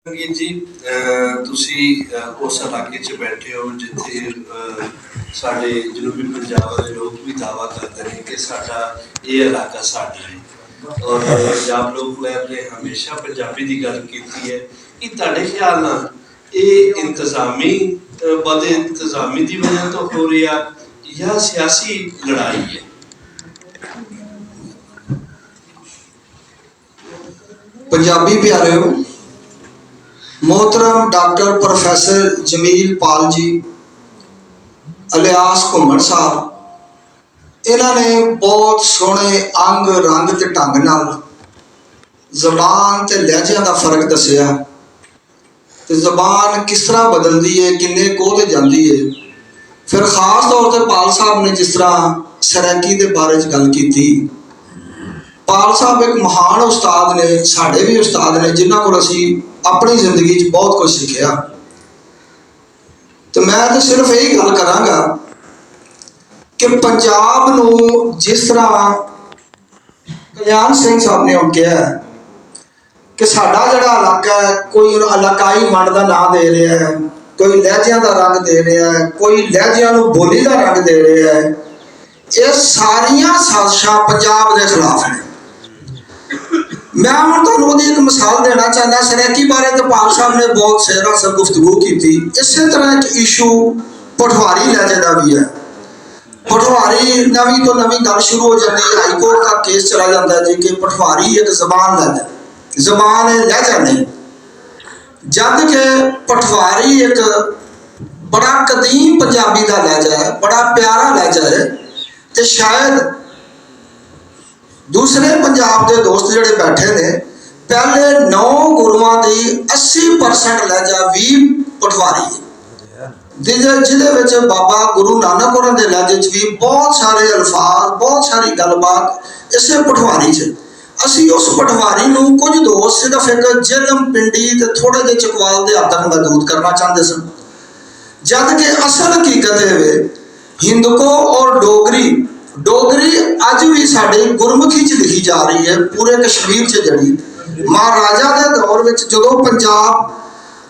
संगीत जी तुसी उस इलाके च बैठे हो जिथे साढ़े जनूबी पंजाब वाले लोग भी दावा करते हैं कि साडा ये इलाका साडा है और पंजाब लोग ने हमेशा पंजाबी की गल की है कि तुहाडे ख्याल नाल ये इंतजामी बद इंतजामी की वजह तो हो रहा या सियासी लड़ाई है? पंजाबी प्यारे हो मोहतरम doctor professor Jameel Pal ji alias घुमन साहब इन्होंने बहुत सोहने अंग रंग ते ढंग नाल जबान ते लहजिया का फर्क दसिया ते जबान किस तरह बदलती है किन्ने कोह ते जाती है। फिर खास तौर पर पाल साहब ने जिस तरह सरैकी के बारे गल की। पाल साहब एक महान उस्ताद ने, साढ़े भी उस्ताद ने जिन्हों को असी अपनी जिंदगी बहुत कुछ सीखा। तो मैं तो सिर्फ यही गल करांगा कि पंजाब नूं जिस तरह कल्याण सिंह साहब ने कहा कि साडा जिहड़ा इलाका है कोई इलाकाई वंड का नाम दे रहा है, कोई लहजियां का रंग दे रहा है, कोई लहजियां नूं बोली का रंग दे रहा है, ये सारियां साजिशां पंजाब के खिलाफ हैं। मैं हम तुहानूं एक मिसाल देना चाहना। सरैकी बारे तो पाल साहब ने बहुत सेहरा से गुफ्तगू की थी। इस तरह एक इशू पठवारी लहजे का भी है। पठवारी नवी तो नवी गल शुरू हो जाती है, हाईकोर्ट का केस चला जाता है जी कि पठवारी एक जबान लहजा, जबान है लहजा नहीं, जब कि पठवारी एक बड़ा कदीम पंजाबी का लहजा है, बड़ा प्यारा लहजा है। तो शायद दूसरे पंजाब के दोस्त जोड़े बैठे ने पहले 9 गुरुआं की 80% लहजा भी पठवारी है, जिहदे बाबा गुरु नानक होरां दे लहजे भी बहुत सारे अल्फाज, बहुत सारी गलबात इसे पठवारी च। असी उस पठवारी नूं कुछ दोस्त सिर्फ एक जिलम पिंडी ते थोड़े जे चकवाल दे हद तक महदूद करना चाहते सन, जबकि असल हकीकत है हिंदको और डोगरी अज भी साड़ी गुरमुखी च लिखी जा रही है। पूरे कश्मीर च जड़ी महाराजा के दौर में जो पंजाब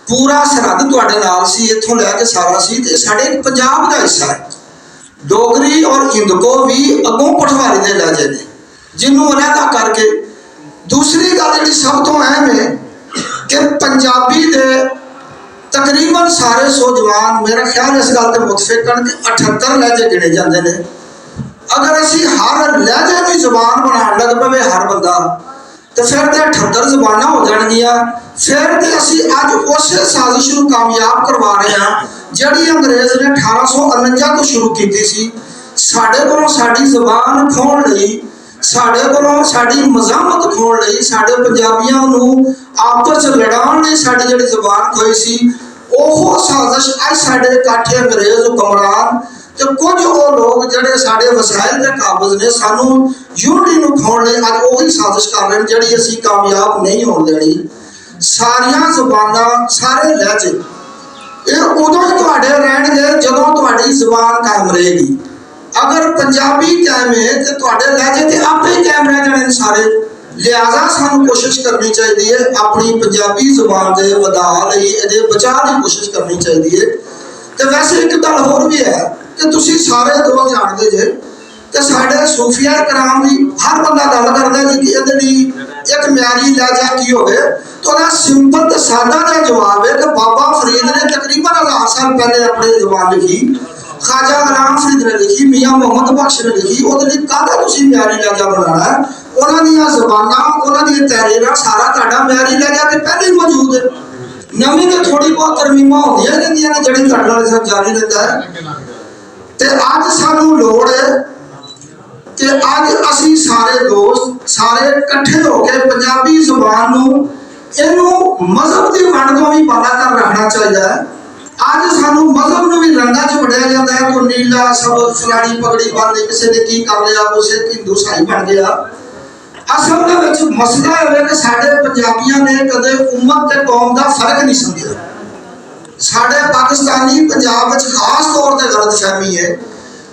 पूरा सरहद तुहाडे नाल सी, इत्थों लैके सारा सी, ते साडे पंजाब का हिस्सा है। डोगरी और हिंदको भी अगों पठवारी दे लहजे ने, जिन्हों अलहदा करके दूसरी गल जी सब तो अहम है कि पंजाबी दे तकरीबन सारे सौजवान मेरा ख्याल इस गल ते मुतफिक हैं कि 78 लहजे गिने जाते हैं। अगर असी हर लहजे की जबान बना लग पवे हर बंदा, तो फिर तो 78 जबाना हो जाएगियां। फिर तो असी अज उस साजिश को कामयाब करवा रहे हैं जिहड़ी अंग्रेज ने 1849 तो शुरू की सी। साडे कोलों साडी जबान खोण लई, साडे कोलों साडी मज़ामत खोण लई, साडे पंजाबियां नूं आपस च लड़ाउण लई साडी जिहड़ी जबान खोई सी, ओह साजिश अज साडे काठे अंग्रेज हुक्मरान तो कुछ वो लोग जिहड़े साडे वसाइल के काबज ने सानू यूनिटी नूं खोण लई अज ओही साजिश कर रहे हैं जिहड़ी असीं कामयाब नहीं होण देनी। सारियां ज़बानां सारे लहजे ये उदों ही तुहाडे रहणगे जदों तुहाडी ज़बान कायम रहेगी। अगर पंजाबी कायम है तो तुहाडे लहजे ते आपे ही कायम रह जाणे सारे। लिहाजा सानू कोशिश करनी चाहिए अपनी पंजाबी ज़बान के वधा लई, इहदे बचाव की कोशिश करनी चाहिए। तो वैसे एक गल होर भी है कि तुसी सारे लोग जानते जे कि साढ़े सूफिया कराम भी हर बंदा गल करता जी कि ये एक म्यारी लहजा की होवे, तो सिंपल तो सादा जहा जवाब है कि बाबा फरीद ने तकरीबन 1000 साल पहले अपनी जबान लिखी, ख्वाजा गुलाम फरीद ने लिखी, मियाँ मोहम्मद बख्श ने लिखी। वो कहता तुसी म्यारी लहजा बनाना है, उन्होंने जबाना उन्होंने तहरीर सारा तुहाडा म्यारी लहजा तो पहले ही मौजूद है। नवी तो थोड़ी बहुत तरमीमा होंदियां रहिंदियां ने जिहड़ी तुहाडे नाल सब जारी रहता है। ते अज सानू लोड़ है कि अज असी सारे दोस्त सारे इकट्ठे होकर पंजाबी ज़बान नूं इहनूं मजहब की वंड तो भी बाला कर रखना चाहिए। अज सानू मजहब नूं भी रंगा च वड्या जाता है, कोई नीला सब फलानी पगड़ी बन ली, किसी ने की कर लिया, किसी हिंदू साई बन गया। असल दे विच मसला है कि साडे पंजाबियां ने कदे उम्मत ते कौम का फर्क नहीं समझिया। साडे पाकिस्तानी पंजाब में खास तौर पर गलतफहमी है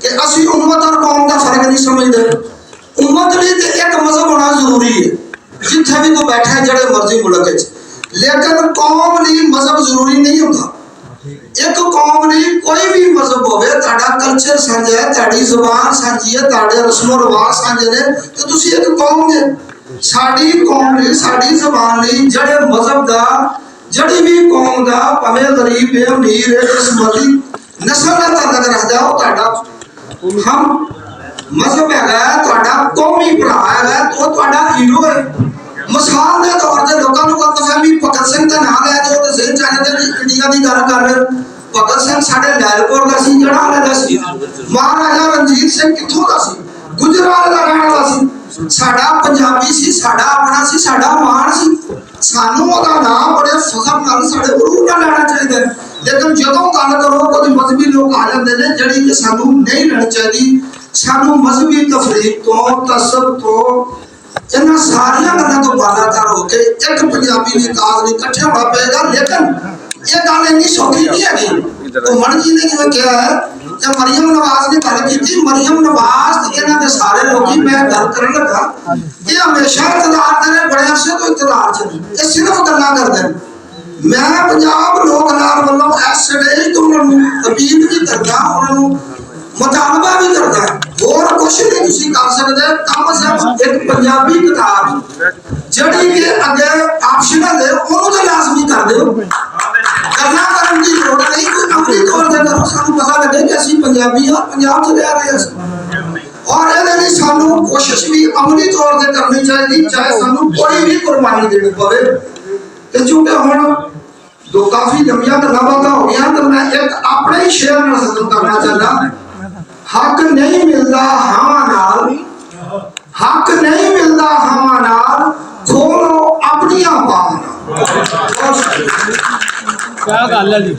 कि असी उम्मत और कौम का फर्क नहीं समझते। उम्मत लिए तो एक मजहब होना जरूरी है, जिथे भी कोई बैठा है जड़े मर्जी मुल्क, लेकिन कौम कल्चर साझा है, ताड़ी जुबान साझी है, ताड़े रस्मो रिवाज साझे ने, तो तुसी एक कौम जे। साडी कौम ने साडी जुबान ने जड़े मजहब दा जड़ी भी कौम दा भावे गरीब है अमीर है किस्मती नस्ल दा ताल्लुक रखदा हो ताड़ा हम मजहब है ताड़ा कौमी भरा है तो ताड़ा हीरो है। मिसाल दे तौर ते लोकां नूं गलतफहमी भगत सिंह दा नाम ले दो ते ज़हन चाहे ते इंडिया दी गल कर रहे भगत सिंह साडे लैलपुर दा सी जड़ा वाला दा सी महाराजा रणजीत सिंह कित्थों दा सी गुजरात दा रहने वाला सी साडा पंजाबी सी साडा अपना सी साडा मान सी सानू ओदा नाम बड़े फखर नाल साडे गुरु नाल लेना चाहिए लेकिन जदों गल करो कुछ मजहबी लोग आ जांदे ने जड़ी कि सानू नहीं लेनी चाहिए सानू मजहबी तफरीक तो तसब तो इन्हां सारियां गल्लां तो बालातर होके एक पंजाबी ने काज नहीं इकट्ठे होना पड़ेगा। लेकिन ये गल इतनी सौखी नहीं है। तो मन जी ने जिवें कहा है कि मरियम नवाज ने गल की मरियम नवाज ते इन्हां दे सारे लोग ही मैं गल करन लगा ये हमेशा इक़्तिदार दे बड़े अरसे तो इक़्तिदार च ये सिर्फ गल्लां करदे ने। मैं पंजाब लोक नाल वल्लों इस स्टेज तो उन्होंने अपील भी करदा उन्होंने मुतालबा भी करदा और कुछ नहीं तुसी कर सकदे कम से कम एक पंजाबी किताब जड़ी के अगे ऑप्शनल है ओनू तो लाजमी कर दियो करना करन की लोड़ नहीं कोई अमली तौर ते करो सानू पता लगे कि असि पंजाबी और पंजाब च रह रहे हैं और ਇਹਦੇ ਲਈ ਸਾਨੂੰ कोशिश भी अमली तौर ते करनी चाहिए चाहे सानू कोई भी कुर्बानी देनी पवे ते चूंकि हुण दो काफी लंबियां गल्लां हो गई तो मैं एक अपने ही शेयर नाल खत्म करना चाहता। हक नहीं मिलता हवा नाल हक नहीं मिलता हवा नाल खोलो अपनी बात क्या गल है जी।